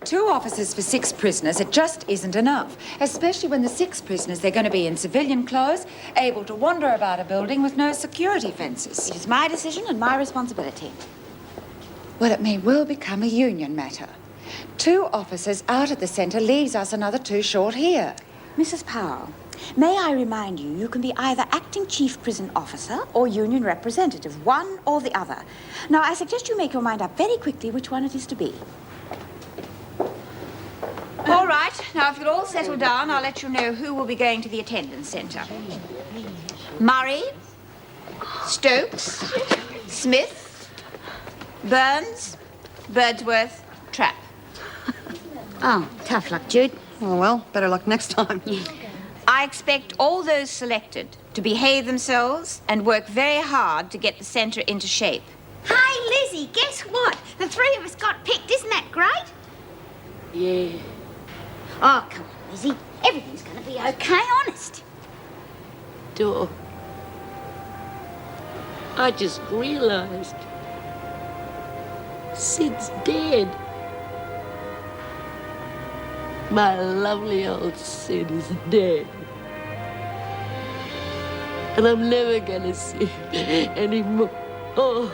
2 officers for 6 prisoners, it just isn't enough. Especially when the 6 prisoners, they're going to be in civilian clothes, able to wander about a building with no security fences. It is my decision and my responsibility. Well, it may well become a union matter. 2 officers out at the centre leaves us another 2 short here. Mrs. Powell, may I remind you, you can be either acting chief prison officer or union representative, one or the other. Now, I suggest you make your mind up very quickly which one it is to be. All right. Now, if you'll all settle down, I'll let you know who will be going to the attendance centre. Murray, Stokes, Smith, Burns, Birdsworth, Trapp. Oh, tough luck, Jude. Oh, well, better luck next time. I expect all those selected to behave themselves and work very hard to get the centre into shape. Hey, Lizzie, guess what? The 3 of us got picked. Isn't that great? Yeah. Oh, come on, Lizzie. Everything's going to be okay, honest. Dor, I just realised Sid's dead. My lovely old Sid is dead. And I'm never gonna see him anymore. Oh.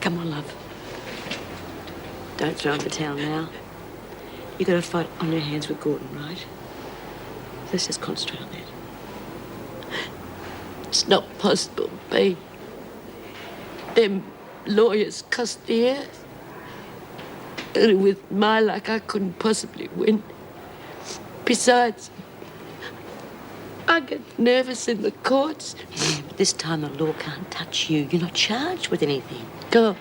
Come on, love. Don't throw in the towel now. You got a fight on your hands with Gordon, right? Let's just concentrate on that. It's not possible, babe. Them lawyers cussed the earth. And with my luck, I couldn't possibly win. Besides, I get nervous in the courts. Yeah, but this time the law can't touch you. You're not charged with anything. God,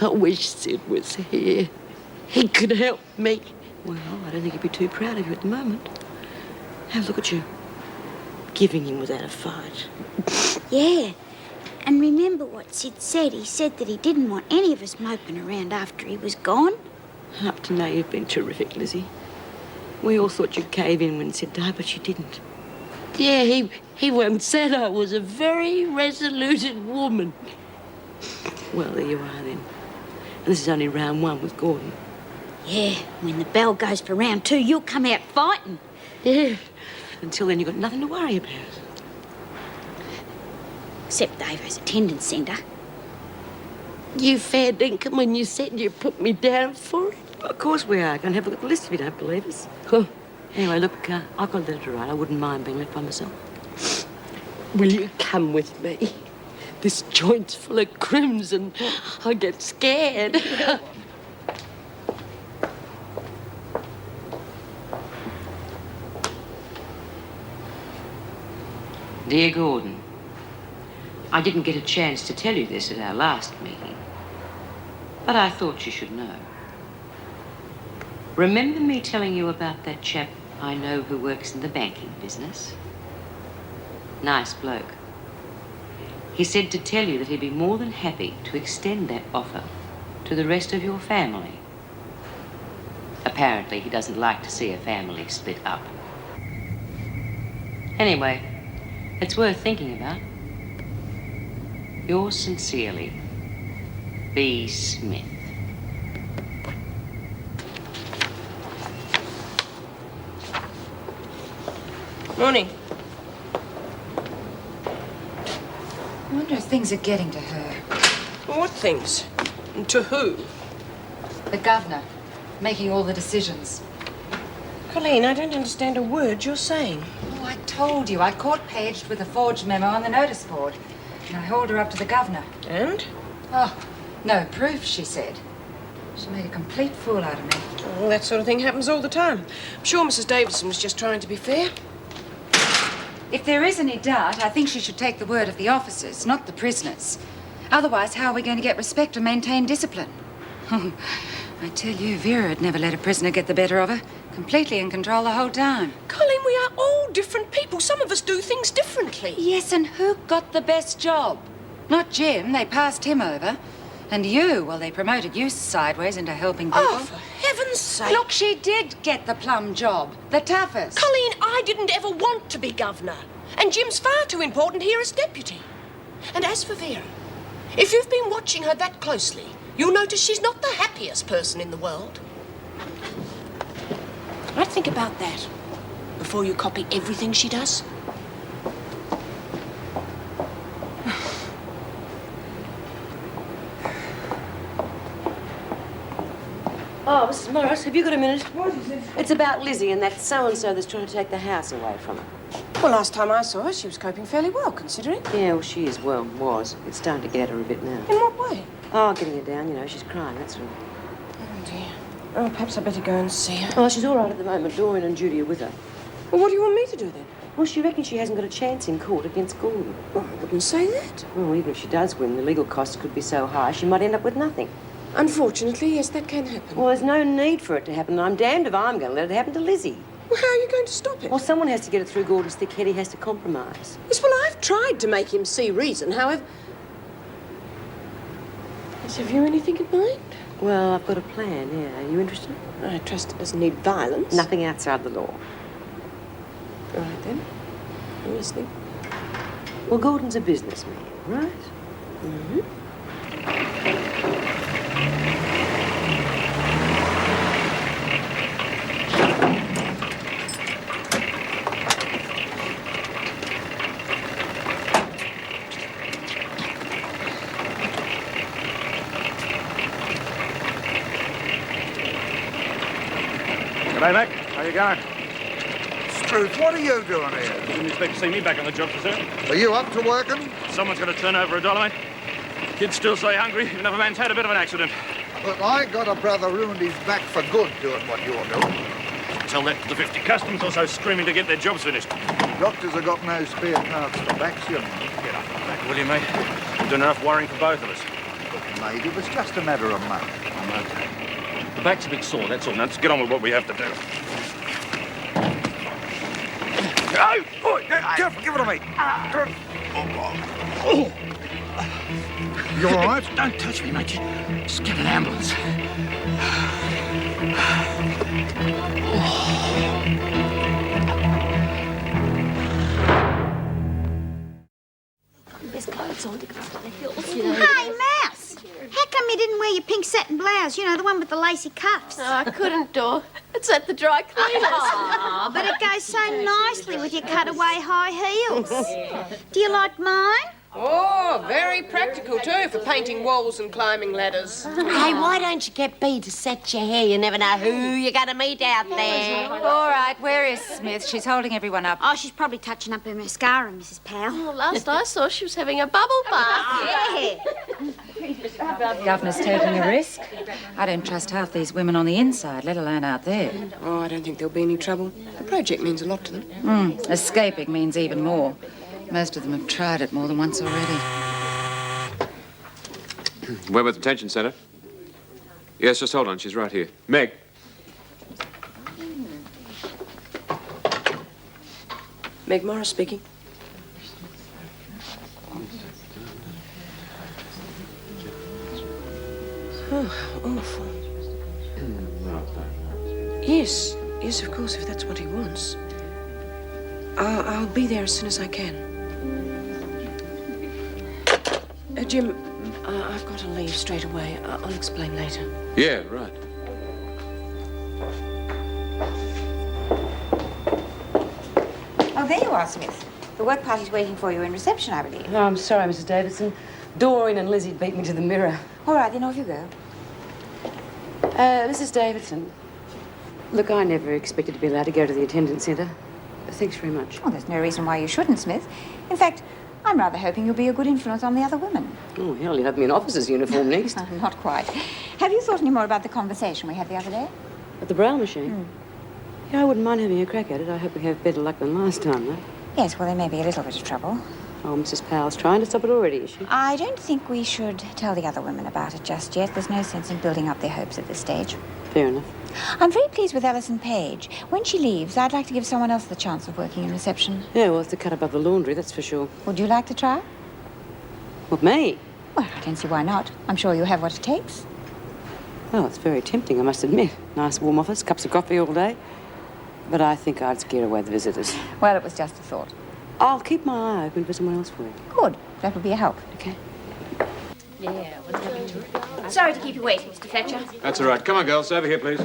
I wish Sid was here. He could help me. Well, I don't think he'd be too proud of you at the moment. Have a look at you. Giving him without a fight. Yeah. And remember what Sid said. He said that he didn't want any of us moping around after he was gone. Up to now, you've been terrific, Lizzie. We all thought you'd cave in when Sid died, but you didn't. Yeah, he once said I was a very resolute woman. Well, there you are, then. And this is only round 1 with Gordon. Yeah, when the bell goes for round 2, you'll come out fighting. Yeah. Until then, you've got nothing to worry about. Except Davo's attendance centre. You fair dinkum when you said you put me down for it. Of course we are. Go and have a look at the list if you don't believe us. Huh. Anyway, look, I've got a letter to write. I wouldn't mind being left by myself. Will you come with me? This joint's full of crimson. I get scared. Dear Gordon, I didn't get a chance to tell you this at our last meeting, but I thought you should know. Remember me telling you about that chap I know who works in the banking business? Nice bloke. He said to tell you that he'd be more than happy to extend that offer to the rest of your family. Apparently, he doesn't like to see a family split up. Anyway, it's worth thinking about. Yours sincerely, B. Smith. Morning. I wonder if things are getting to her. What things? And to who? The governor, making all the decisions. Colleen, I don't understand a word you're saying. Oh, I told you. I caught Paige with a forged memo on the notice board. And I hauled her up to the governor. And? Oh, no proof, she said. She made a complete fool out of me. Well, that sort of thing happens all the time. I'm sure Mrs. Davidson was just trying to be fair. If there is any doubt, I think she should take the word of the officers, not the prisoners. Otherwise, how are we going to get respect and maintain discipline? Oh, I tell you, Vera had never let a prisoner get the better of her. Completely in control the whole time. Colleen, we are all different people. Some of us do things differently. Yes, and who got the best job? Not Jim. They passed him over. And you, well, they promoted you sideways into helping people. Oh, for heaven's sake. Look, she did get the plum job. The toughest. Colleen, I didn't ever want to be governor. And Jim's far too important here as deputy. And as for Vera, if you've been watching her that closely, you'll notice she's not the happiest person in the world. Right, think about that before you copy everything she does. Oh, Mrs. Morris, have you got a minute? What is it? It's about Lizzie and that so-and-so that's trying to take the house away from her. Well, last time I saw her, she was coping fairly well, considering. Yeah, well, she is, well, was. It's starting to get at her a bit now. In what way? Oh, getting her down, you know, she's crying, that's all. Oh, dear. Oh, perhaps I'd better go and see her. Oh, she's all right at the moment. Doreen and Judy are with her. Well, what do you want me to do then? Well, she reckons she hasn't got a chance in court against Gordon. Well, I wouldn't say that. Well, even if she does win, the legal costs could be so high she might end up with nothing. Unfortunately, yes, that can happen. Well, there's no need for it to happen, and I'm damned if I'm going to let it happen to Lizzie. Well, how are you going to stop it? Well, someone has to get it through Gordon's thick head. He has to compromise. Yes, well, I've tried to make him see reason, however... Yes, have you anything in mind? Well, I've got a plan, yeah. Are you interested? I trust it doesn't need violence. Nothing outside the law. All right, then. I'm listening. Well, Gordon's a businessman, right? Mm-hmm. G'day, Mac. How you going? Struth, what are you doing here? Didn't expect to see me back on the job, sir. Are you up to working? Someone's going to turn over $1, mate. Kids still stay hungry, even if a man's had a bit of an accident. Look, I got a brother ruined his back for good doing what you're doing. Tell that to the 50 customers also screaming to get their jobs finished. Doctors have got no spare parts for backs, you know. Get up and back, will you, mate? You're doing enough worrying for both of us. Look, mate, it was just a matter of money. I'm okay. The back's a bit sore, that's all. Now, let's get on with what we have to do. Oh, Careful, give it to me. You all right? Don't touch me, mate. Just get an ambulance. There's clothes on to go to the hills. Hey, Mouse! How come you didn't wear your pink satin blouse? You know, the one with the lacy cuffs. Oh, I couldn't, Dor. It's at the dry cleaners. Oh, but it goes so nicely with your cutaway high heels. Do you like mine? Oh, very practical, too, for painting walls and climbing ladders. Hey, why don't you get Bea to set your hair? You never know who you're going to meet out there. All right, where is Smith? She's holding everyone up. Oh, she's probably touching up her mascara, Mrs. Powell. Well, last I saw, she was having a bubble bath. Yeah. The governor's taking a risk. I don't trust half these women on the inside, let alone out there. Oh, I don't think there'll be any trouble. The project means a lot to them. Escaping means even more. Most of them have tried it more than once already. Weymouth Detention Centre? Yes, just hold on. She's right here. Meg. Meg Morris speaking. Oh, awful. Yes, of course, if that's what he wants. I'll be there as soon as I can. Jim, I've got to leave straight away. I'll explain later. Yeah, right. Oh, there you are, Smith. The work party's waiting for you in reception, I believe. Oh, I'm sorry, Mrs. Davidson. Doreen and Lizzie beat me to the mirror. All right, then off you go. Mrs. Davidson. Look, I never expected to be allowed to go to the attendance centre. Thanks very much. Well, there's no reason why you shouldn't, Smith. In fact, I'm rather hoping you'll be a good influence on the other women. Oh, hell, you'll have me in officer's uniform next. Not quite. Have you thought any more about the conversation we had the other day? At the brow machine? Yeah, I wouldn't mind having a crack at it. I hope we have better luck than last time, though. Yes, well, there may be a little bit of trouble. Oh, Mrs. Powell's trying to stop it already, is she? I don't think we should tell the other women about it just yet. There's no sense in building up their hopes at this stage. Fair enough. I'm very pleased with Alison Page. When she leaves, I'd like to give someone else the chance of working in reception. Yeah, well, it's the cut above the laundry, that's for sure. Would you like to try? What, me? Well, I don't see why not. I'm sure you have what it takes. Well, it's very tempting, I must admit. Nice warm office, cups of coffee all day. But I think I'd scare away the visitors. Well, it was just a thought. I'll keep my eye open for someone else for you. Good. That would be a help. Okay. Sorry to keep you waiting, Mr. Fletcher. That's all right. Come on, girls. Over here, please.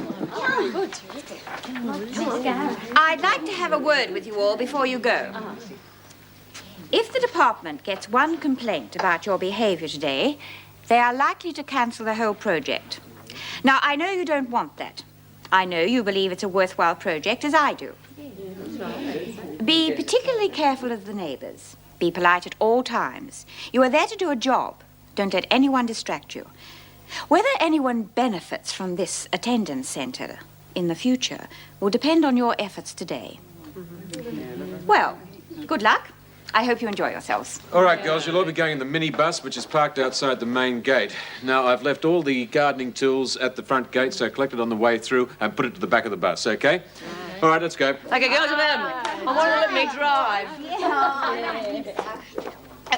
I'd like to have a word with you all before you go. If the department gets one complaint about your behavior today, they are likely to cancel the whole project. Now, I know you don't want that. I know you believe it's a worthwhile project, as I do. Be particularly careful of the neighbors. Be polite at all times. You are there to do a job. Don't let anyone distract you. Whether anyone benefits from this attendance centre in the future will depend on your efforts today. Well, good luck. I hope you enjoy yourselves. All right, girls, you'll all be going in the minibus, which is parked outside the main gate. Now, I've left all the gardening tools at the front gate, so collect it on the way through and put it to the back of the bus, okay? All right, let's go. Okay, girls, I want to let me drive.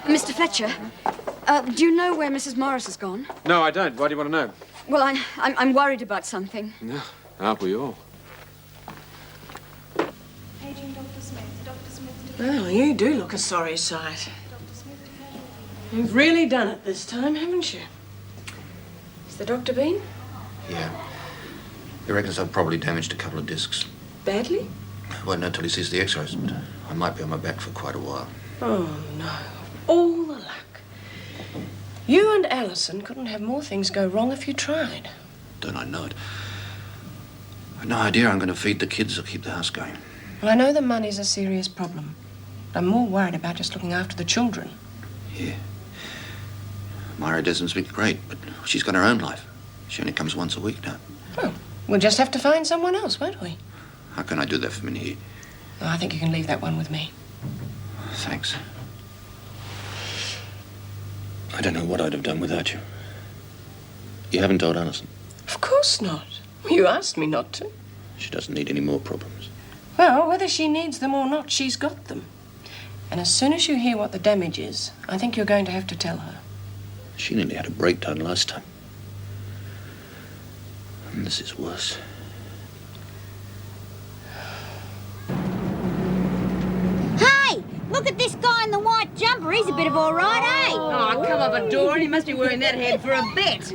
Mr. Fletcher, do you know where Mrs. Morris has gone? No, I don't. Why do you want to know? Well, I'm worried about something. No, aren't we all? Well, you do look a sorry sight. You've really done it this time, haven't you? Has the doctor been? Yeah. He reckons I've probably damaged a couple of discs. Badly? Won't know till he sees the x-rays, but I might be on my back for quite a while. Oh, no. All the luck. You and Alison couldn't have more things go wrong if you tried. Don't I know it? I've no idea I'm going to feed the kids or keep the house going. Well, I know the money's a serious problem. But I'm more worried about just looking after the children. Yeah. Myra Desmond's been great, but she's got her own life. She only comes once a week now. Well, we'll just have to find someone else, won't we? How can I do that for Minnie? Oh, I think you can leave that one with me. Thanks. I don't know what I'd have done without you. You haven't told Alison? Of course not. You asked me not to. She doesn't need any more problems. Well, whether she needs them or not, she's got them. And as soon as you hear what the damage is, I think you're going to have to tell her. She nearly had a breakdown last time. And this is worse. Hey, look at this guy in the white jumper. He's a bit of all right, eh? Oh, come up a door, and he must be wearing that head for a bit.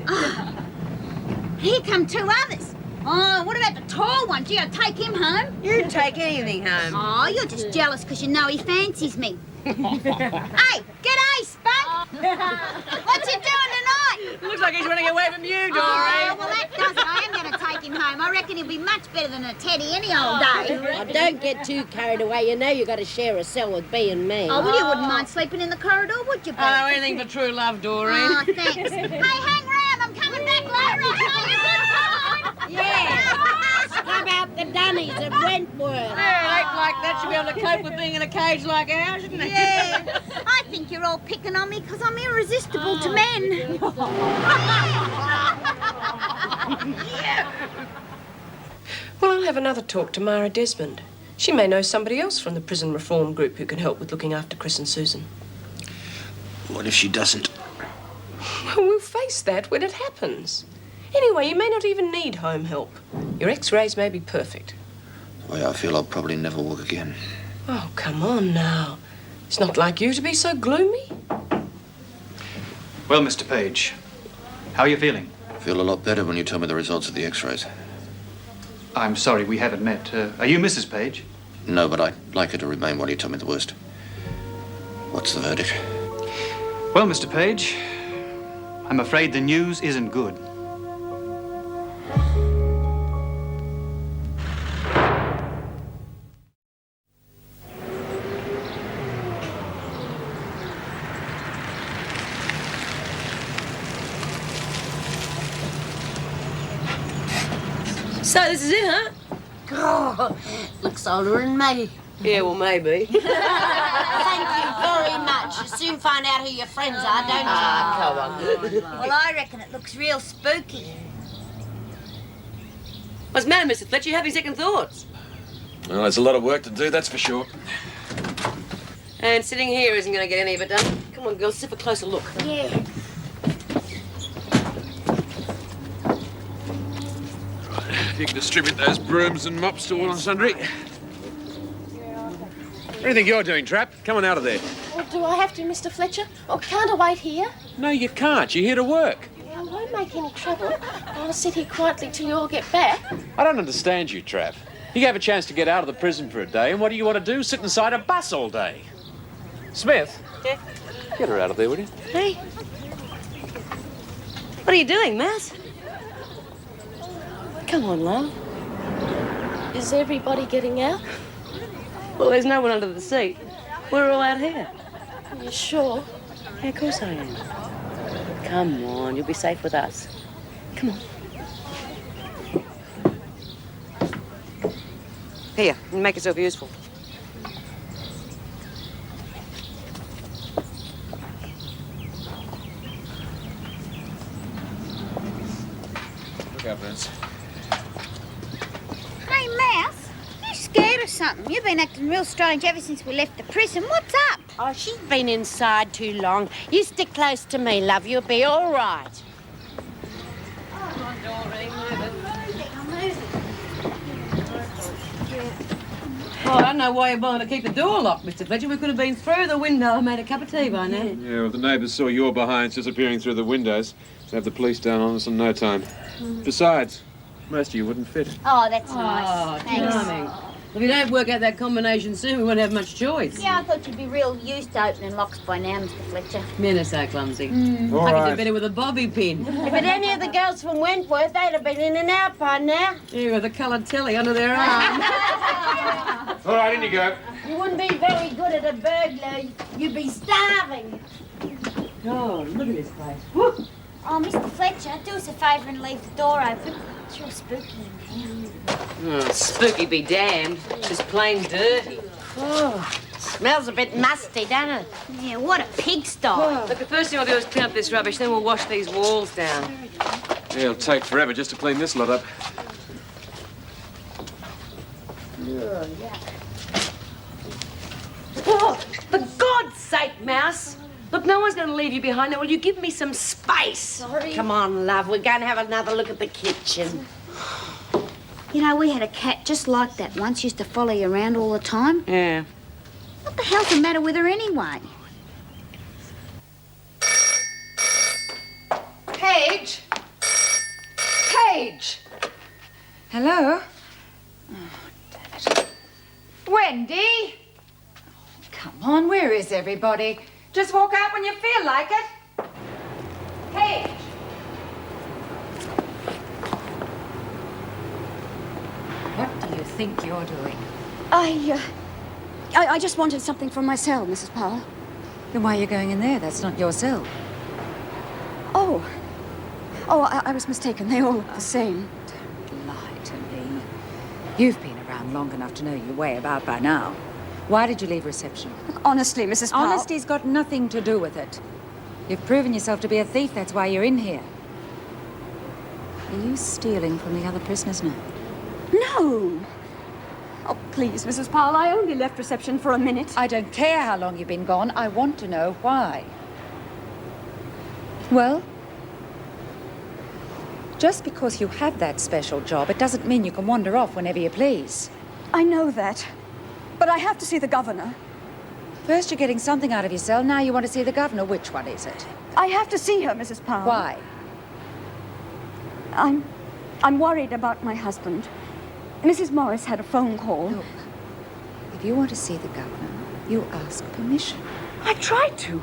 Here come two others. Oh, what about the tall one? Do you take him home? You'd take anything home. Oh, you're just jealous because you know he fancies me. Hey, g'day, Spunk. What's he doing tonight? Looks like he's running away from you, Dory. Oh, well, that does it. I am going to take him home. I reckon he'll be much better than a teddy any old day. Oh, don't get too carried away. You know you've got to share a cell with B and me. Oh, well, you wouldn't mind sleeping in the corridor, would you, Bea? Oh, anything for true love, Dory. Oh, thanks. Hey, hang round. I'm coming back later. I'll show you a good time. Yeah. Scrub out the dunnies at Wentworth. Yeah, act like that should be able to cope with being in a cage like ours, shouldn't it? Yeah. I think you're all picking on me because I'm irresistible to men. Well, I'll have another talk to Myra Desmond. She may know somebody else from the prison reform group who can help with looking after Chris and Susan. What if she doesn't? Well, we'll face that when it happens. Anyway, you may not even need home help. Your x-rays may be perfect. The way I feel, I'll probably never walk again. Oh, come on now. It's not like you to be so gloomy. Well, Mr. Page, how are you feeling? I feel a lot better when you tell me the results of the x-rays. I'm sorry we haven't met. Are you Mrs. Page? No, but I'd like her to remain while you tell me the worst. What's the verdict? Well, Mr. Page, I'm afraid the news isn't good. So this is it, huh? Oh, looks older than me. Yeah, well, maybe. Thank you very much. You soon find out who your friends are, don't you? Ah, come on. Well, I reckon it looks real spooky. What's the matter, Mr. Fletcher? You having second thoughts? Well, there's a lot of work to do, that's for sure. And sitting here isn't going to get any of it done. Come on, girls, sit for a closer look. Yeah. you can distribute those brooms and mops to all and sundry. What do you think you're doing, Trap? Come on out of there. Well, do I have to, Mr. Fletcher? Or can't I wait here? No, you can't. You're here to work. I won't make any trouble. I'll sit here quietly till you all get back. I don't understand you, Trap. You gave a chance to get out of the prison for a day, and what do you want to do? Sit inside a bus all day? Smith? Yeah? Get her out of there, will you? Hey. What are you doing, Matt? Come on, love. Is everybody getting out? Well, there's no one under the seat. We're all out here. Are you sure? Yeah, of course I am. Come on, you'll be safe with us. Come on. Here, make yourself useful. Look out, Vince. Hey, Mouse, you scared or something? You've been acting real strange ever since we left the prison. What's up? Oh, she's been inside too long. You stick close to me, love. You'll be all right. Oh, I don't know why you're bothering to keep the door locked, Mr. Fletcher. We could have been through the window and made a cup of tea by now. Yeah, well, the neighbours saw your behinds disappearing through the windows. They'd have the police down on us in no time. Besides, most of you wouldn't fit. Oh, that's nice. Thanks. Charming. If you don't work out that combination soon, we won't have much choice. Yeah, I thought you'd be real used to opening locks by now, Mr. Fletcher. Men are so clumsy. All I could right. do better with a bobby pin. If it any of the girls from Wentworth, they'd have been in and out by now. Yeah, with a coloured telly under their arm. All right, in you go. You wouldn't be very good at a burglar. You'd be starving. Oh, look at this place. Woo. Oh, Mr. Fletcher, do us a favour and leave the door open. It's real spooky in here. Spooky be damned. Just plain dirty. Oh, smells a bit musty, doesn't it? Yeah, what a pigsty. Look, the first thing I'll do is clean up this rubbish, then we'll wash these walls down. Yeah, it'll take forever just to clean this lot up. Oh, for God's sake, Mouse. Look, no one's going to leave you behind now. Will you give me some space? Sorry. Come on, love. We're going to have another look at the kitchen. You know, we had a cat just like that once, used to follow you around all the time. Yeah. What the hell's the matter with her anyway? Paige? Paige! Hello? Oh, damn it. Wendy? Oh, come on, where is everybody? Just walk out when you feel like it. Paige! What do you think you're doing? I just wanted something from my cell, Mrs. Powell. Then why are you going in there? That's not your cell. Oh, I was mistaken. They all look the same. Don't lie to me. You've been around long enough to know your way about by now. Why did you leave reception? Look, honestly, Mrs. Powell... Honesty's got nothing to do with it. You've proven yourself to be a thief. That's why you're in here. Are you stealing from the other prisoners now? No. Oh, please, Mrs. Powell, I only left reception for a minute. I don't care how long you've been gone. I want to know why. Well, just because you have that special job, it doesn't mean you can wander off whenever you please. I know that. But I have to see the governor. First you're getting something out of your cell, now you want to see the governor. Which one is it? I have to see her, Mrs. Powell. Why? I'm worried about my husband. Mrs. Morris had a phone call. Look, if you want to see the governor, you ask permission. I tried to.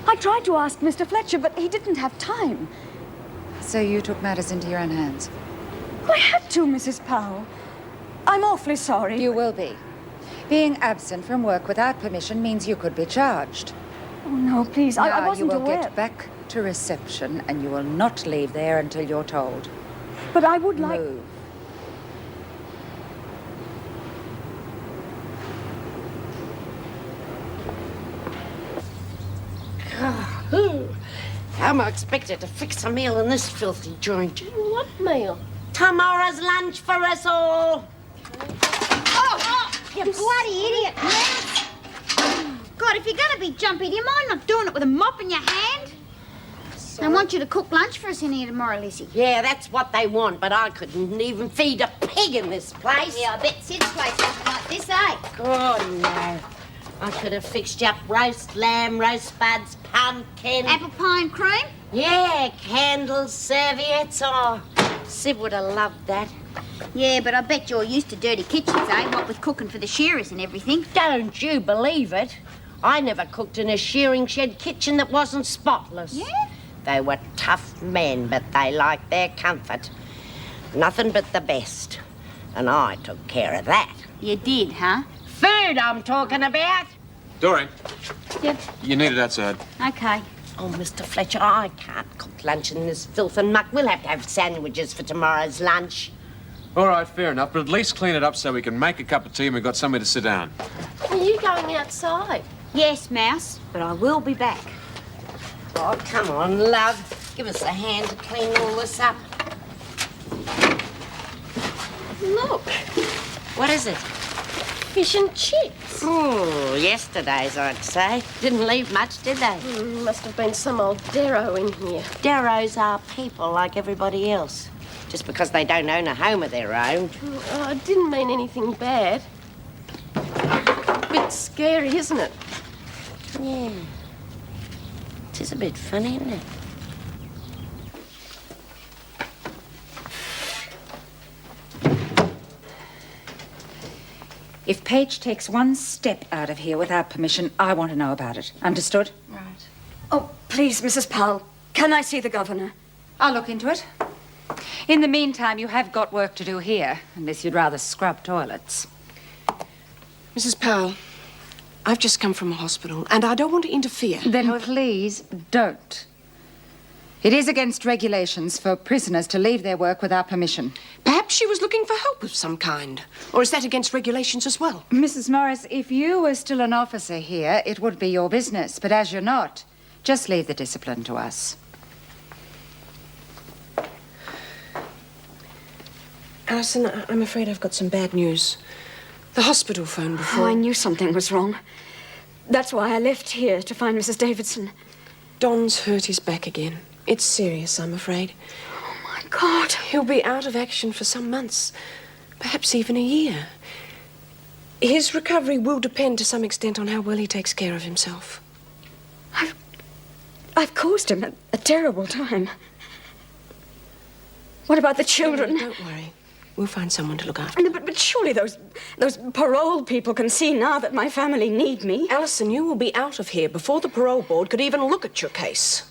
I tried to ask Mr. Fletcher, but he didn't have time. So you took matters into your own hands? I had to, Mrs. Powell. I'm awfully sorry. You will be. Being absent from work without permission means you could be charged. Oh, no, please. Now I wasn't you will aware. get back to reception and you will not leave there until you're told. But I would like... Move. How am I expected to fix a meal in this filthy joint? What meal? Tomorrow's lunch for us all. Oh, you bloody idiot, Mouse! God, if you're going to be jumpy, do you mind not doing it with a mop in your hand? that's I all. want you to cook lunch for us in here tomorrow, Lizzie. Yeah, that's what they want, but I couldn't even feed a pig in this place. Yeah, I bet Sid's place something like this, eh? Oh, no. I could have fixed you up roast lamb, roast buds, pumpkin. Apple pie and cream? Yeah, candles, serviettes. Oh, Sid would have loved that. Yeah, but I bet you're used to dirty kitchens, eh? What with cooking for the shearers and everything. Don't you believe it? I never cooked in a shearing shed kitchen that wasn't spotless. Yeah? They were tough men, but they liked their comfort. Nothing but the best. And I took care of that. You did, huh? Food I'm talking about. Doreen, Yep. you need it outside. Okay. Oh, Mr. Fletcher, I can't cook lunch in this filth and muck. We'll have to have sandwiches for tomorrow's lunch. All right, fair enough, but at least clean it up so we can make a cup of tea and we've got somewhere to sit down. Are you going outside? Yes, Mouse, but I will be back. Oh, come on, love. Give us a hand to clean all this up. Look, What is it? fish and chips. Oh, yesterday's, I'd say. Didn't leave much, did they? Must have been some old Darrow in here. Darrows are people like everybody else. Just because they don't own a home of their own. Oh, I didn't mean anything bad. Bit scary, isn't it? Yeah. It is a bit funny, isn't it? If Paige takes one step out of here without permission, I want to know about it. Understood? Right. Oh, please, Mrs. Powell, can I see the governor? I'll look into it. In the meantime, you have got work to do here, unless you'd rather scrub toilets. Mrs. Powell, I've just come from a hospital, and I don't want to interfere. Then please don't. It is against regulations for prisoners to leave their work without permission. Perhaps she was looking for help of some kind. Or is that against regulations as well? Mrs. Morris, if you were still an officer here, it would be your business. But as you're not, just leave the discipline to us. Alison, I'm afraid I've got some bad news. The hospital phoned before. Oh, I knew something was wrong. That's why I left here, to find Mrs. Davidson. Don's hurt his back again. It's serious, I'm afraid. Oh, my God. He'll be out of action for some months, perhaps even a year. His recovery will depend to some extent on how well he takes care of himself. I've caused him a terrible time. What about the children? Don't worry. We'll find someone to look after. No, but surely those parole people can see now that my family need me. Alison, you will be out of here before the parole board could even look at your case.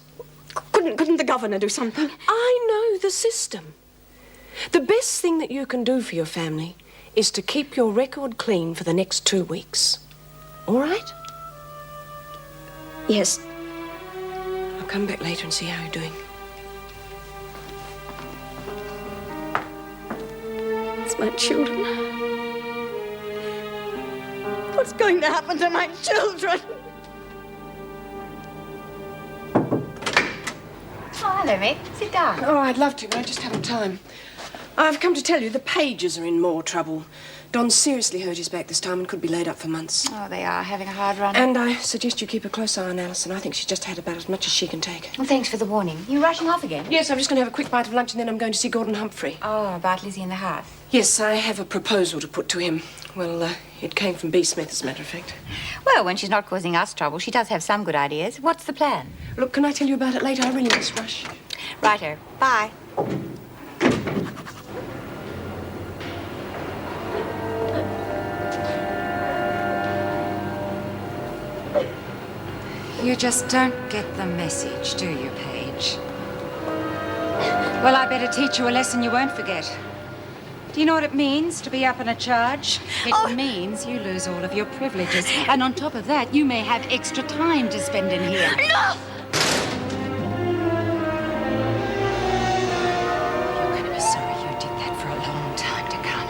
Couldn't the governor do something? I know the system. The best thing that you can do for your family is to keep your record clean for the next 2 weeks. All right? Yes. I'll come back later and see how you're doing. It's my children. What's going to happen to my children? Oh, hello, Meg. Sit down. Oh, I'd love to, but I just haven't time. I've come to tell you the Pages are in more trouble. Don seriously hurt his back this time and could be laid up for months. Oh, they are having a hard run. And I suggest you keep a close eye on Alison. I think she's just had about as much as she can take. Well, thanks for the warning. You rushing off again? Yes, I'm just going to have a quick bite of lunch and then I'm going to see Gordon Humphrey. Oh, about Lizzie in the house. Yes, I have a proposal to put to him. Well, it came from B. Smith, as a matter of fact. Well, when she's not causing us trouble, she does have some good ideas. What's the plan? Look, can I tell you about it later? I really must rush. Righto. Bye. You just don't get the message, do you, Paige? Well, I better teach you a lesson you won't forget. Do you know what it means to be up on a charge? It means you lose all of your privileges. And on top of that, you may have extra time to spend in here. No! You're going to be sorry you did that for a long time to come.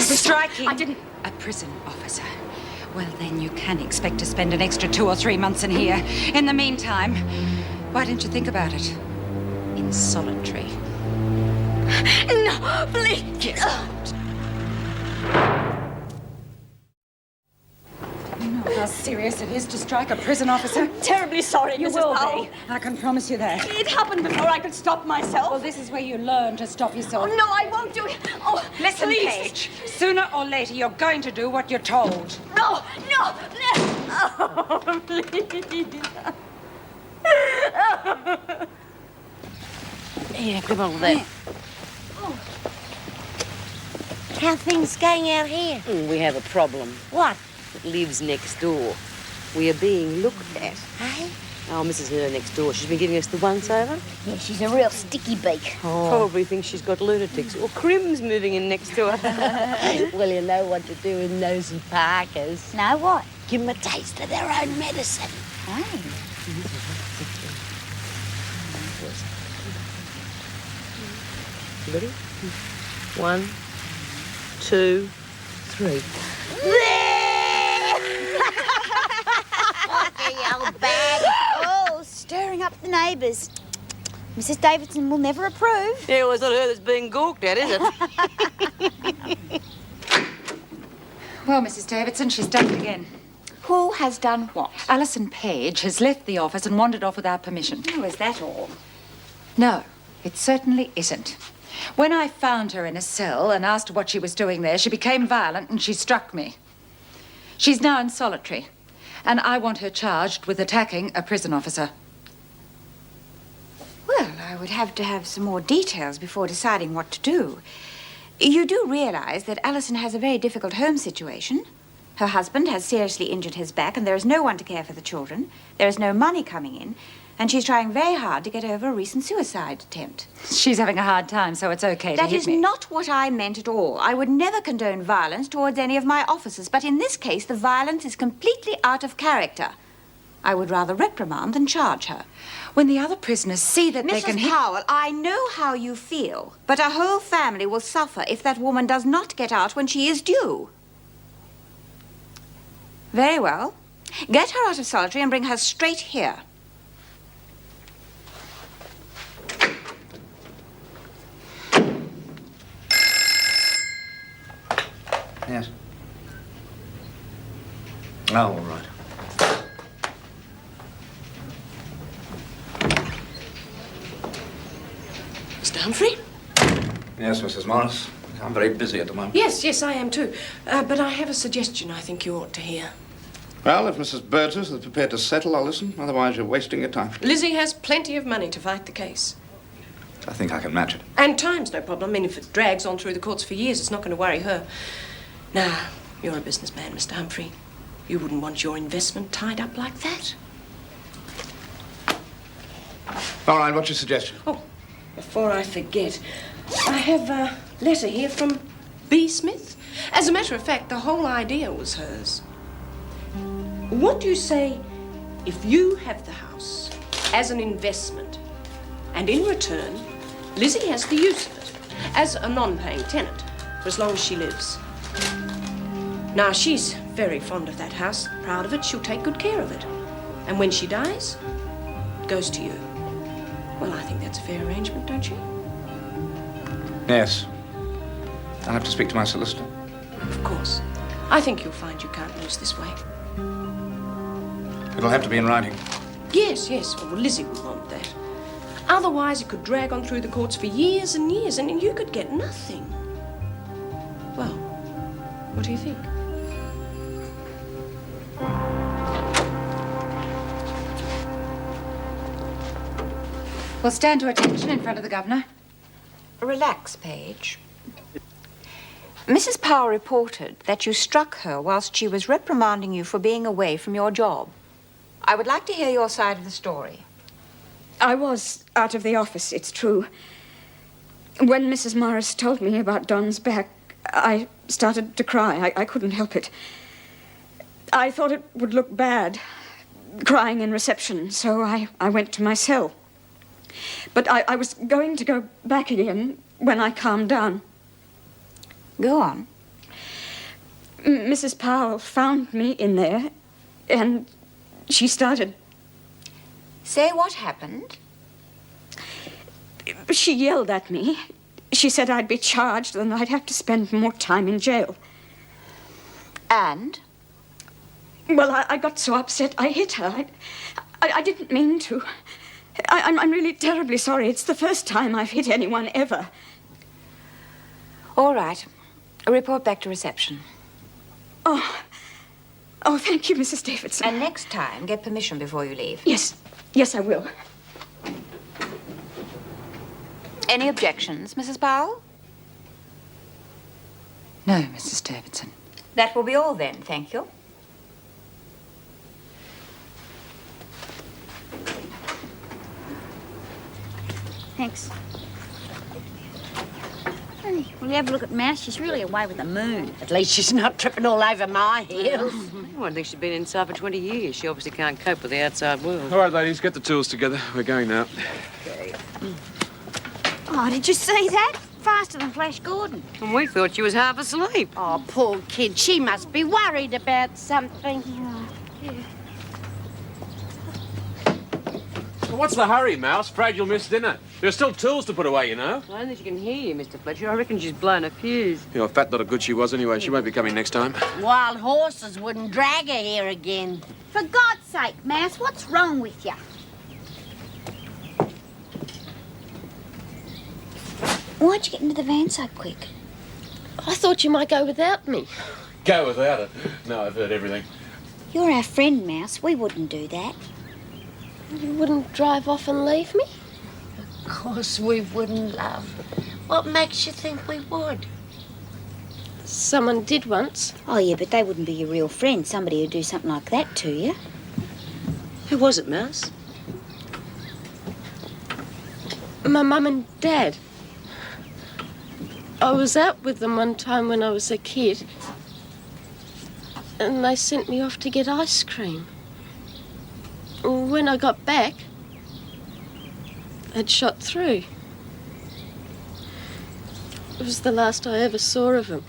Striking I didn't... a prison officer. Well, then you can expect to spend an extra 2 or 3 months in here. In the meantime, why didn't you think about it? In solitary. No, please. Get out. No, how serious it is to strike a prison officer? Terribly sorry, You Mrs. will Powell. be. I can promise you that. It happened before I could stop myself. Well, this is where you learn to stop yourself. Oh, no, I won't do it. Oh, Listen, please. Paige. Sooner or later, you're going to do what you're told. No, no, no. Oh, please. Yeah, come on with that. How things going out here? We have a problem. What? It lives next door. We are being looked at. Hey? Oh, Mrs. Her next door. She's been giving us the once-over. Yeah, she's a real sticky beak. Probably thinks she's got lunatics. Or Crim's moving in next door. Well, you know what to do with nosy Parkers. Know what? Give them a taste of their own medicine. Hey. Ready? 1, 2, 3. You old bag. Oh, stirring up the neighbours. Mrs. Davidson will never approve. Yeah, well, it's not her that's being gawked at, is it? Well, Mrs. Davidson, she's done it again. Who has done what? Alison Page has left the office and wandered off without permission. Oh, is that all? No, it certainly isn't. When I found her in a cell and asked her what she was doing there, she became violent and she struck me. She's now in solitary, and I want her charged with attacking a prison officer. Well, I would have to have some more details before deciding what to do. You do realize that Alison has a very difficult home situation. Her husband has seriously injured his back, and there is no one to care for the children. There is no money coming in, and she's trying very hard to get over a recent suicide attempt. She's having a hard time, so it's okay to That hit is me. not what I meant at all. I would never condone violence towards any of my officers, but in this case, the violence is completely out of character. I would rather reprimand than charge her. When the other prisoners see that they can Mrs. hit... Powell, I know how you feel, but a whole family will suffer if that woman does not get out when she is due. Very well. Get her out of solitary and bring her straight here. Yes. Oh, all right. Mr. Humphrey? Yes, Mrs. Morris. I'm very busy at the moment. Yes, I am too. But I have a suggestion I think you ought to hear. Well, if Mrs. Burgess is prepared to settle, I'll listen. Otherwise, you're wasting your time. Lizzie has plenty of money to fight the case. I think I can match it. And time's no problem. I mean, if it drags on through the courts for years, it's not going to worry her. Now, you're a businessman, Mr. Humphrey. You wouldn't want your investment tied up like that. All right, what's your suggestion? Oh, before I forget, I have a letter here from B. Smith. As a matter of fact, the whole idea was hers. What do you say if you have the house as an investment, and in return, Lizzie has the use of it as a non-paying tenant for as long as she lives? Now, she's very fond of that house, proud of it. She'll take good care of it. And when she dies, it goes to you. Well, I think that's a fair arrangement, don't you? Yes. I'll have to speak to my solicitor. Of course. I think you'll find you can't lose this way. It'll have to be in writing. Yes. Well, Lizzie would want that. Otherwise, it could drag on through the courts for years and years, and you could get nothing. Well, what do you think? We'll stand to attention in front of the governor. Relax, Paige. Mrs. Powell reported that you struck her whilst she was reprimanding you for being away from your job. I would like to hear your side of the story. I was out of the office, it's true. When Mrs. Morris told me about Don's back, I started to cry. I couldn't help it. I thought it would look bad, crying in reception, so I went to my cell. But I was going to go back again when I calmed down. Go on. Mrs. Powell found me in there, and she started... Say what happened? She yelled at me. She said I'd be charged and I'd have to spend more time in jail. And? Well, I got so upset, I hit her. I didn't mean to. I'm really terribly sorry. It's the first time I've hit anyone ever. All right. A report back to reception. Oh, thank you, Mrs. Davidson. And next time, get permission before you leave. Yes, I will. Any objections, Mrs. Powell? No, Mrs. Davidson. That will be all then, thank you. Thanks. Hey, will you have a look at Mouse? She's really away with the moon. At least she's not tripping all over my heels. I think she's been inside for 20 years. She obviously can't cope with the outside world. All right, ladies, get the tools together. We're going now. Oh, did you see that? Faster than Flash Gordon. And we thought she was half asleep. Oh, poor kid. She must be worried about something. Well, what's the hurry, Mouse? Afraid you'll miss dinner. There's still tools to put away, you know. I don't think she can hear you, Mr. Fletcher. I reckon she's blown a fuse. You know, a fat lot of good she was anyway. She won't be coming next time. Wild horses wouldn't drag her here again. For God's sake, Mouse, what's wrong with you? Why'd you get into the van so quick? I thought you might go without me. Go without it. No, I've heard everything. You're our friend, Mouse. We wouldn't do that. You wouldn't drive off and leave me? Of course we wouldn't, love. What makes you think we would? Someone did once. Oh, yeah, but they wouldn't be your real friend. Somebody who'd do something like that to you. Who was it, Mouse? My mum and Dad. I was out with them one time when I was a kid. And they sent me off to get ice cream. When I got back, I'd shot through. It was the last I ever saw of him.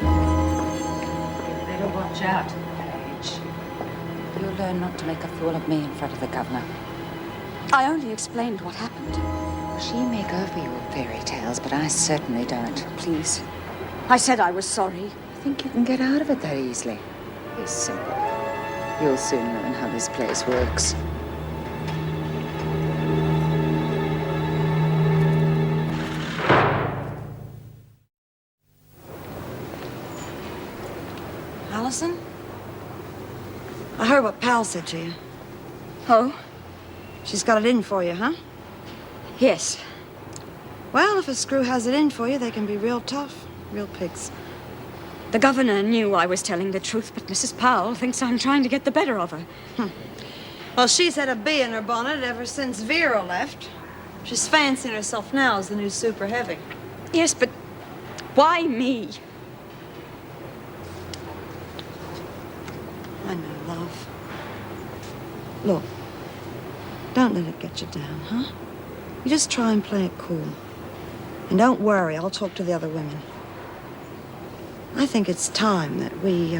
You better watch out, Paige. You'll learn not to make a fool of me in front of the governor. I only explained what happened. She may go for your fairy tales, but I certainly don't. Please. I said I was sorry. I think you can get out of it that easily. It's simple. You'll soon learn how this place works. Allison? I heard what Pal said to you. Oh? She's got it in for you, huh? Yes. Well, if a screw has it in for you, they can be real tough. Real pigs. The governor knew I was telling the truth, but Mrs. Powell thinks I'm trying to get the better of her. Well, she's had a bee in her bonnet ever since Vera left. She's fancying herself now as the new super heavy. Yes, but why me? I know, love. Look, don't let it get you down, huh? You just try and play it cool. And don't worry, I'll talk to the other women. I think it's time that we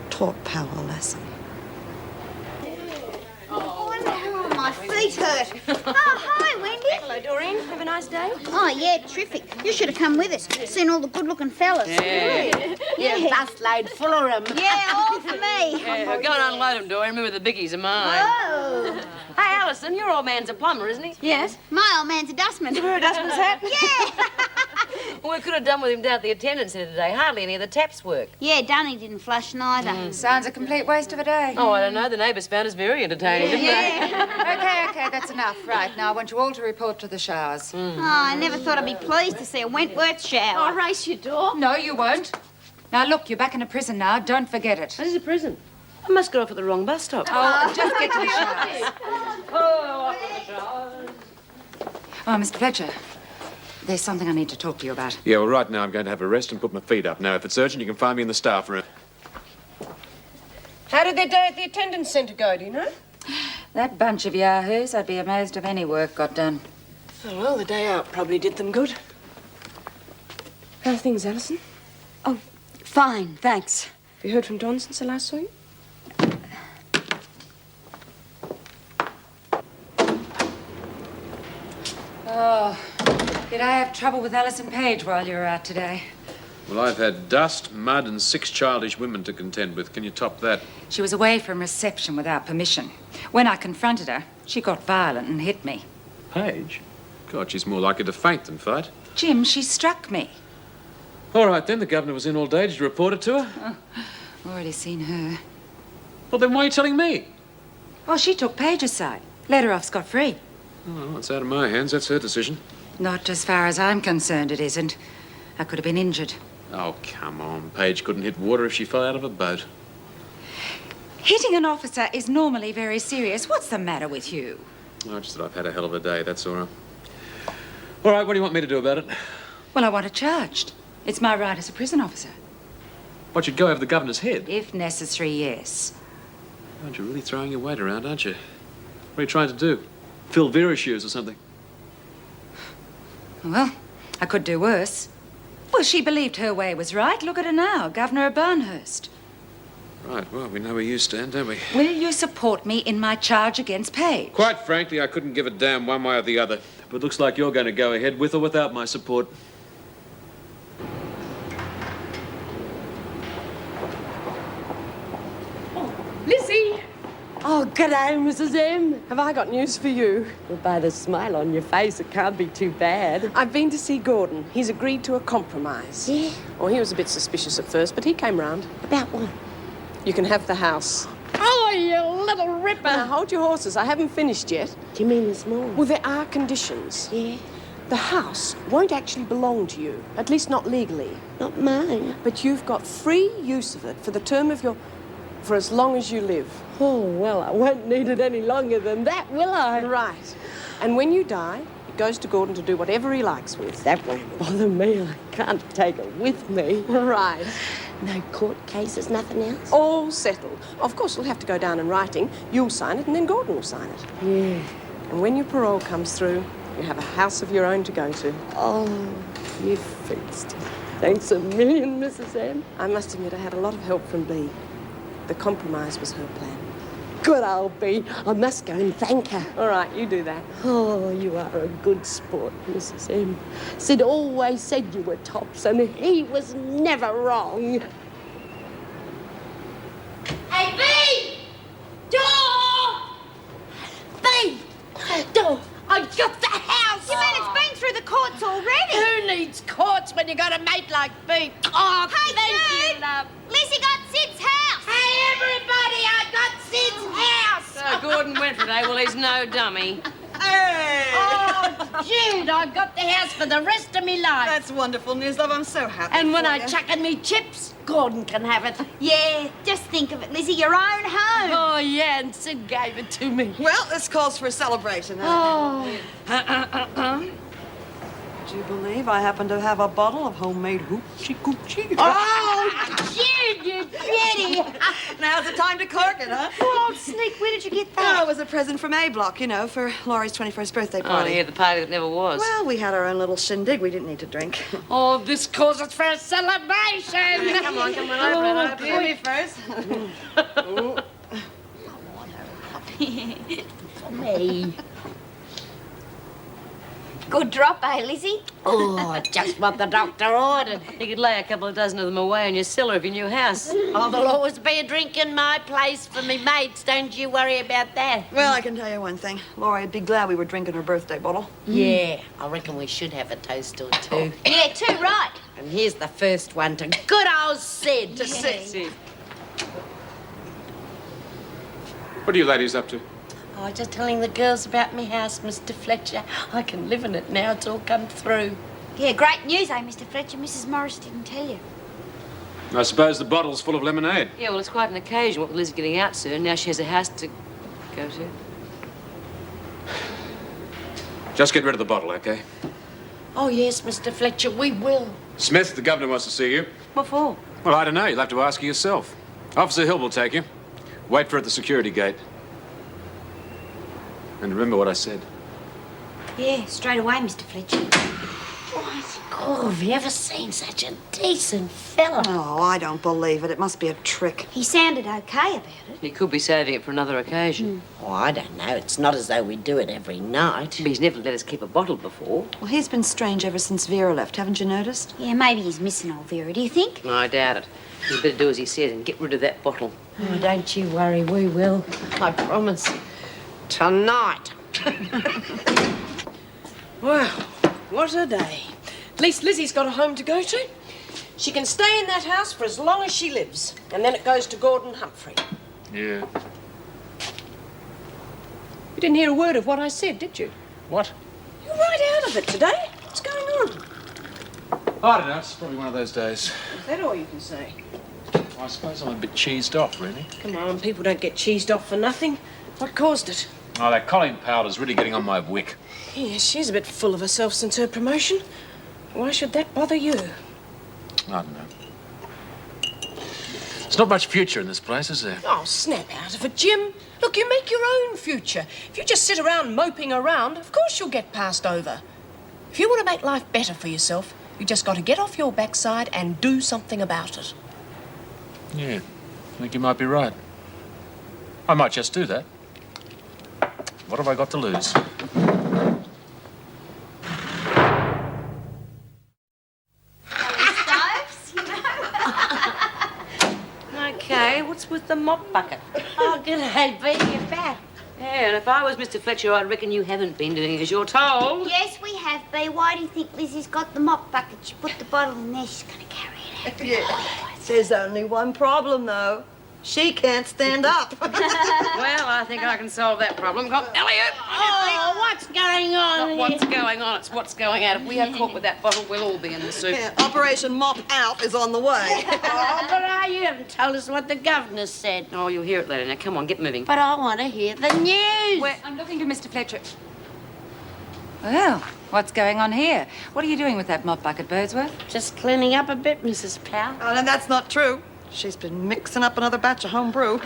taught Pal a lesson. Oh, my feet hurt. Oh, hi, Wendy. Hello, Doreen. Have a nice day. Oh, yeah, terrific. You should have come with us. Seen all the good-looking fellas. Yeah. Yeah, busload full of them. Yeah, all for me. Yeah, go and unload them, Doreen. Remember, the biggies are mine. Oh. Hey, Alison, your old man's a plumber, isn't he? Yes. My old man's a dustman. Wear a dustman's hat? Yeah. Well, we could have done with him down at the attendance centre today. Hardly any of the taps work. Yeah, Dunny didn't flush neither. Sounds a complete waste of a day. Oh, I don't know. The neighbours found us very entertaining, didn't they? Okay, that's enough. Right, now I want you all to report to the showers. Oh, I never thought I'd be pleased to see a Wentworth shower. I'll race your door. No, you won't. Now, look, you're back in a prison now. Don't forget it. This is a prison. I must get off at the wrong bus stop. Oh, just get to the showers. Oh, off at the showers. Oh, Mr. Fletcher, there's something I need to talk to you about. Yeah, well, right now I'm going to have a rest and put my feet up. Now, if it's urgent, you can find me in the staff room. How did their day at the attendance centre go, do you know? That bunch of yahoos, I'd be amazed if any work got done. Oh, well, the day out probably did them good. How are things, Alison? Oh, fine, thanks. Have you heard from Don since I last saw you? Oh, did I have trouble with Alison Page while you were out today? Well, I've had dust, mud, and 6 childish women to contend with. Can you top that? She was away from reception without permission. When I confronted her, she got violent and hit me. Paige? God, she's more likely to faint than fight. Jim, she struck me. All right, then. The governor was in all day. Did you report it to her? Oh, already seen her. Well, then why are you telling me? Well, she took Paige's side. Let her off scot-free. Oh, well, it's out of my hands. That's her decision. Not as far as I'm concerned, it isn't. I could have been injured. Oh, come on. Paige couldn't hit water if she fell out of a boat. Hitting an officer is normally very serious. What's the matter with you? Oh, just that I've had a hell of a day, that's all right. All right, what do you want me to do about it? Well, I want her charged. It's my right as a prison officer. What, you'd go over the governor's head? If necessary, yes. God, you're really throwing your weight around, aren't you? What are you trying to do? Fill Vera's shoes or something? Well, I could do worse. Well, she believed her way was right. Look at her now, Governor of Barnhurst. Right, well, we know where you stand, don't we? Will you support me in my charge against Paige? Quite frankly, I couldn't give a damn one way or the other. But it looks like you're going to go ahead with or without my support. Lizzie! Oh, g'day, Mrs. M. Have I got news for you? Well, by the smile on your face, it can't be too bad. I've been to see Gordon. He's agreed to a compromise. Yeah? Oh, he was a bit suspicious at first, but he came round. About what? You can have the house. Oh, you little ripper! Now, hold your horses. I haven't finished yet. Do you mean there's more? Well, there are conditions. Yeah? The house won't actually belong to you, at least not legally. Not mine. But you've got free use of it for the term of your... for as long as you live. Oh, well, I won't need it any longer than that, will I? Right. And when you die, it goes to Gordon to do whatever he likes with. That won't bother me. I can't take it with me. Right. No court cases, nothing else? All settled. Of course, it'll have to go down in writing. You'll sign it, and then Gordon will sign it. Yeah. And when your parole comes through, you have a house of your own to go to. Oh, you fixed it. Thanks a million, Mrs. M. I must admit, I had a lot of help from Bea. The compromise was her plan. Good old Bea. I must go and thank her. All right, you do that. Oh, you are a good sport, Mrs. M. Sid always said you were tops, and he was never wrong. Hey, Bea! Door! Bea! Door! I got the house! You mean it's been through the courts already? Who needs courts when you got a mate like Bea? Oh, Hey, thank Sid! you, love. Lizzie got Sid's house! Hey, everybody, I got Sid's house! So Gordon went today. Well, he's no dummy. Hey! Oh, Jude, I've got the house for the rest of me life. That's wonderful news, love. I'm so happy. And when for I you. chuck in me chips, Gordon can have it. Yeah, just think of it, Lizzie, your own home. Oh, yeah, and Sid gave it to me. Well, this calls for a celebration. Oh. Do you believe I happen to have a bottle of homemade hoochie coochie? Oh, Jude, you beauty. Now's the time to cork it, huh? Oh, Sneak, where did you get that? Oh, it was a present from A Block, you know, for Laurie's 21st birthday Oh, party. yeah, the party that never was. Well, we had our own little shindig. We didn't need to drink. Oh, this causes for a celebration. Come on, open it, open Do it. me first. For me. Good drop, eh, Lizzie? Oh, just what the doctor ordered. You could lay a couple of dozen of them away in your cellar of your new house. Oh, there'll always be a drink in my place for me mates. Don't you worry about that. Well, I can tell you one thing. Laurie'd be glad we were drinking her birthday bottle. Yeah, I reckon we should have a toast or two. Yeah, too right. And here's the first one to good old Sid. To Sid. What are you ladies up to? Oh, just telling the girls about me house, Mr. Fletcher. I can live in it now. It's all come through. Yeah, great news, eh, Mr. Fletcher? Mrs. Morris didn't tell you. I suppose the bottle's full of lemonade. Yeah, well, it's quite an occasion. What with Liz getting out soon, now she has a house to go to. Just get rid of the bottle, okay? Oh, yes, Mr. Fletcher, we will. Smith, the governor wants to see you. What for? Well, I don't know. You'll have to ask her yourself. Officer Hill will take you. Wait for her at the security gate. And remember what I said. Yeah, straight away, Mr. Fletcher. What? Oh, have you ever seen such a decent fella? Oh, I don't believe it. It must be a trick. He sounded okay about it. He could be saving it for another occasion. Oh, I don't know. It's not as though we do it every night. But he's never let us keep a bottle before. Well, he's been strange ever since Vera left, haven't you noticed? Yeah, maybe he's missing old Vera, do you think? I doubt it. You better do as he says and get rid of that bottle. Oh, don't you worry, we will. I promise. Tonight. Well, what a day. At least Lizzie's got a home to go to. She can stay in that house for as long as she lives. And then it goes to Gordon Humphrey. Yeah. You didn't hear a word of what I said, did you? What? You're right out of it today. What's going on? I don't know. It's probably one of those days. Is that all you can say? I suppose I'm a bit cheesed off, really. Come on, people don't get cheesed off for nothing. What caused it? Oh, that Colleen powder's really getting on my wick. Yes, she's a bit full of herself since her promotion. Why should that bother you? I don't know. There's not much future in this place, is there? Oh, snap out of it, Jim. Look, you make your own future. If you just sit around moping around, of course you'll get passed over. If you want to make life better for yourself, you just got to get off your backside and do something about it. Yeah, I think you might be right. I might just do that. What have I got to lose? Okay, what's with the mop bucket? Oh, g'day, Bea, you're back. Yeah, and if I was Mr. Fletcher, I'd reckon you haven't been doing as you're told. Yes, we have, Bea. Why do you think Lizzie's got the mop bucket? She put the bottle in there. She's going to carry it out. Yeah. There's only one problem, though. She can't stand up. Well, I think I can solve that problem. Come, Elliot! Oh, what's going on Not here? what's going on, it's what's going out. If we are caught with that bottle, we'll all be in the soup. Yeah, Operation Mop Out is on the way. Oh, but you haven't told us what the governor said. Oh, you'll hear it later. Now, come on, get moving. But I want to hear the news. I'm looking to Mr. Fletcher. Well, what's going on here? What are you doing with that mop bucket, Birdsworth? Just cleaning up a bit, Mrs. Powell. Oh, and that's not true. She's been mixing up another batch of home brew. One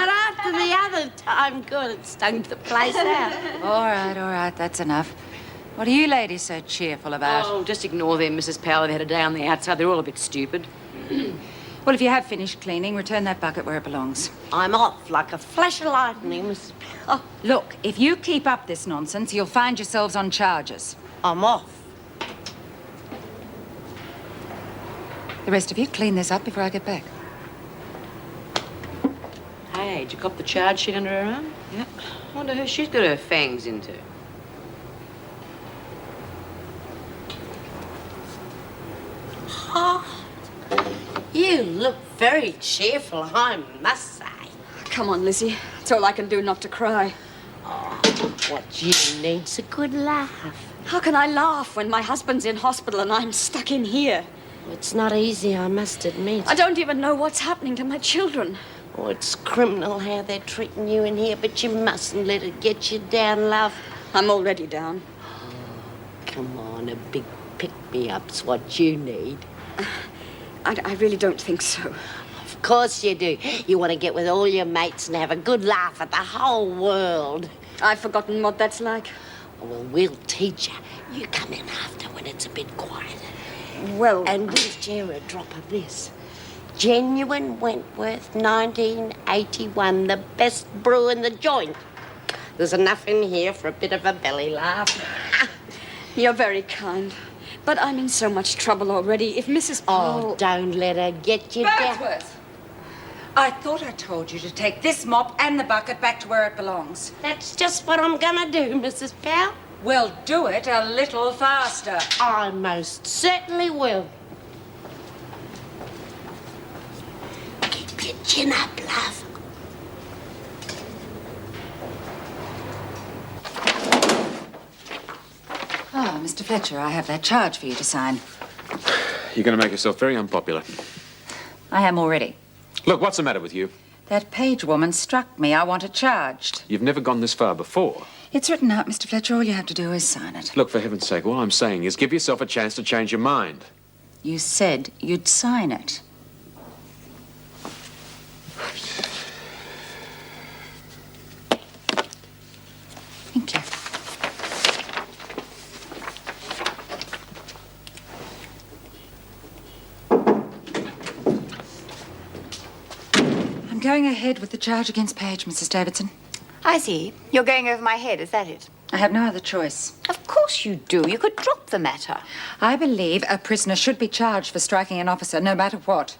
after the other time. Good, it stunk the place out. All right, that's enough. What are you ladies so cheerful about? Oh, just ignore them, Mrs. Powell. They've had a day on the outside. They're all a bit stupid. Well, if you have finished cleaning, return that bucket where it belongs. I'm off like a flash of lightning, Mrs. Powell. Look, if you keep up this nonsense, you'll find yourselves on charges. I'm off. The rest of you, clean this up before I get back. Hey, did you cop the charge sheet under her arm? Yep. Wonder who she's got her fangs into. Oh, you look very cheerful, I must say. Come on, Lizzie. It's all I can do not to cry. Oh, what you need's a good laugh. How can I laugh when my husband's in hospital and I'm stuck in here? It's not easy, I must admit. I don't even know what's happening to my children. Oh, it's criminal how they're treating you in here, but you mustn't let it get you down, love. I'm already down. Oh, come on, a big pick-me-up's what you need. I really don't think so. Of course you do. You want to get with all your mates and have a good laugh at the whole world. I've forgotten what that's like. Oh, well, we'll teach you. You come in after when it's a bit quieter. Well... And we'll share a drop of this. Genuine Wentworth, 1981. The best brew in the joint. There's enough in here for a bit of a belly laugh. You're very kind. But I'm in so much trouble already. If Mrs. Powell... Oh, don't let her get you down. Birdsworth! I thought I told you to take this mop and the bucket back to where it belongs. That's just what I'm gonna do, Mrs. Powell. Well, do it a little faster. I most certainly will. Keep your chin up, love. Oh, Mr. Fletcher, I have that charge for you to sign. You're going to make yourself very unpopular. I am already. Look, what's the matter with you? That page woman struck me. I want it charged. You've never gone this far before. It's written out, Mr. Fletcher. All you have to do is sign it. Look, for heaven's sake, all I'm saying is give yourself a chance to change your mind. You said you'd sign it. Thank you. going ahead with the charge against Page, Mrs. Davidson. I see. You're going over my head, is that it? I have no other choice. Of course you do. You could drop the matter. I believe a prisoner should be charged for striking an officer, no matter what.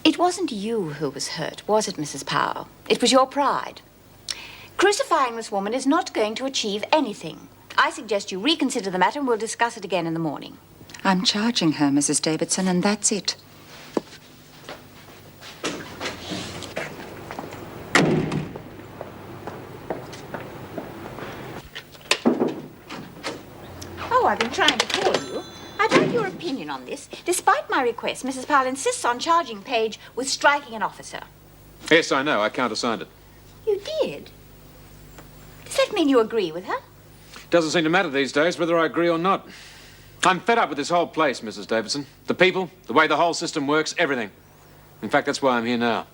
It wasn't you who was hurt, was it, Mrs. Powell? It was your pride. Crucifying this woman is not going to achieve anything. I suggest you reconsider the matter and we'll discuss it again in the morning. I'm charging her, Mrs. Davidson, and that's it. Oh, I've been trying to call you. I'd like your opinion on this. Despite my request, Mrs. Powell insists on charging Page with striking an officer. Yes, I know. I countersigned it. You did? Does that mean you agree with her? Doesn't seem to matter these days whether I agree or not. I'm fed up with this whole place, Mrs. Davidson. The people, the way the whole system works, everything. In fact, that's why I'm here now.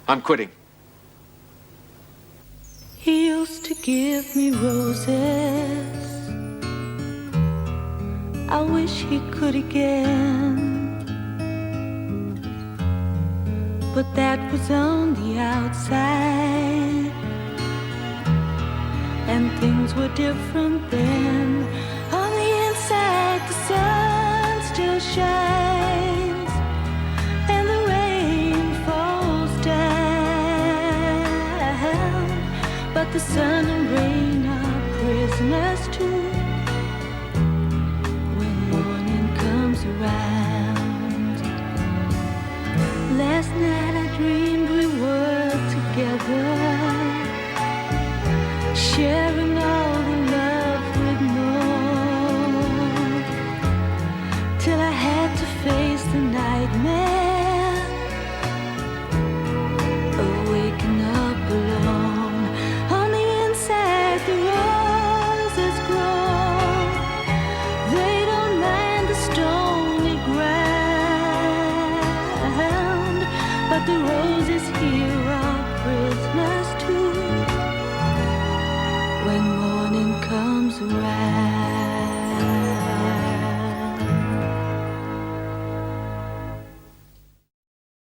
I'm quitting. He used to give me roses. I wish he could again. But that was on the outside, and things were different then. On the inside, the sun still shines, and the rain falls down. But the sun and rain are prisoners too. When morning comes around, last night I dreamed we were together, sharing all the love we'd known, till I had to face the nightmare of waking up alone. On the inside, the roses grow. They don't mind the stony ground, but the roses here are prisoners too. When morning comes around.